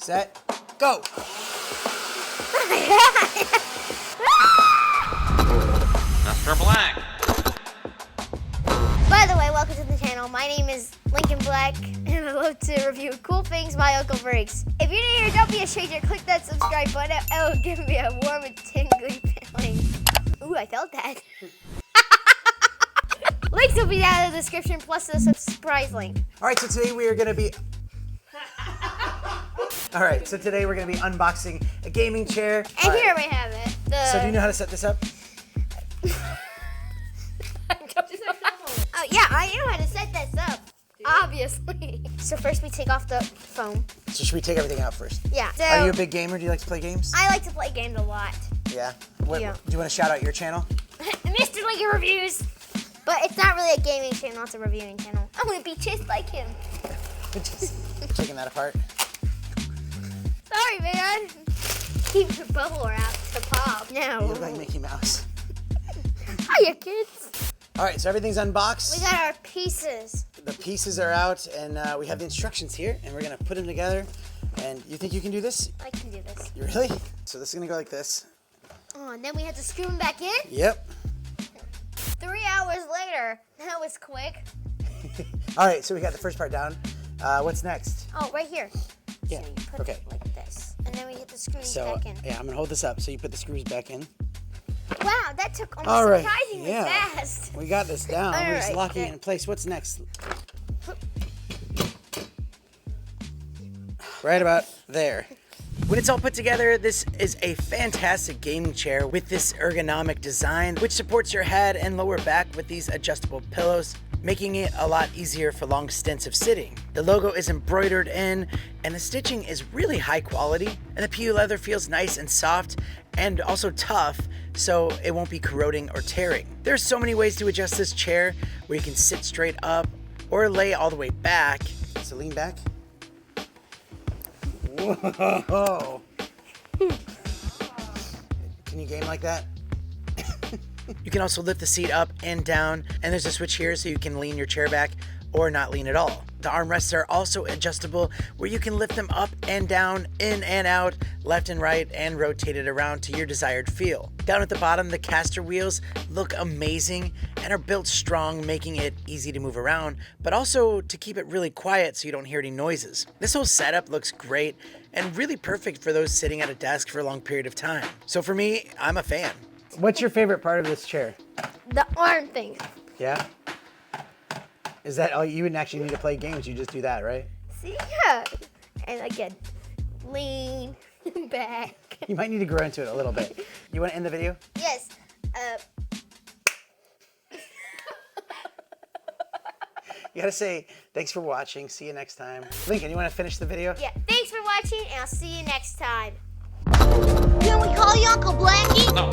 set, go. Mr. Black. By the way, welcome to the channel. My name is Lincoln Black, and I love to review cool things my uncle breaks. If you're new here, don't be a stranger. Click that subscribe button. It will give me a warm and tingly feeling. Ooh, I felt that. Links will be down in the description, plus the subscribe link. All right, so today we are going to be... All right, so today we're going to be unboxing a gaming chair. And here we have it. So do you know how to set this up? Oh yeah, I know how to set this up. Obviously. So first we take off the foam. So should we take everything out first? Yeah. So Are you a big gamer? Do you like to play games? I like to play games a lot. Yeah? Yeah. Do you want to shout out your channel? Mr. Lincoln Reviews. But it's not really a gaming channel, it's a reviewing channel. I want to be just like him. Just taking that apart. Sorry, man. Keep the bubble wrap to pop. No. You look like Mickey Mouse. Hiya, kids. All right, so everything's unboxed. We got our pieces. The pieces are out, and we have the instructions here, and we're gonna put them together. And you think you can do this? I can do this. You really? So this is gonna go like this. Oh, and then we have to screw them back in? Yep. 3 hours later. That was quick. All right, so we got the first part down. What's next? Oh, right here. Yeah, So you put okay. it like this. And then we hit the screws So, back in. yeah, I'm gonna hold this up so you put the screws back in. Wow, that took almost All right, surprisingly yeah. fast. We got this down. All We're just right, locking good. it in place. What's next? Right about there. When it's all put together, this is a fantastic gaming chair with this ergonomic design, which supports your head and lower back with these adjustable pillows, making it a lot easier for long stints of sitting. The logo is embroidered in, and the stitching is really high quality, and the PU leather feels nice and soft, and also tough, so it won't be corroding or tearing. There's so many ways to adjust this chair, where you can sit straight up, or lay all the way back. So lean back. Whoa! Can you game like that? You can also lift the seat up and down, and there's a switch here so you can lean your chair back or not lean at all. The armrests are also adjustable, where you can lift them up and down, in and out, left and right, and rotate it around to your desired feel. Down at the bottom, the caster wheels look amazing and are built strong, making it easy to move around, but also to keep it really quiet so you don't hear any noises. This whole setup looks great and really perfect for those sitting at a desk for a long period of time. So for me, I'm a fan. What's your favorite part of this chair? The arm thing. Yeah? Is that all? You wouldn't actually need to play games, you just do that, right? See? Yeah. And again, lean back. You might need to grow into it a little bit. You want to end the video? Yes. You gotta say, thanks for watching, see you next time. Lincoln, you wanna finish the video? Yeah. Thanks for watching, and I'll see you next time. Can we call you Uncle Blackie? No.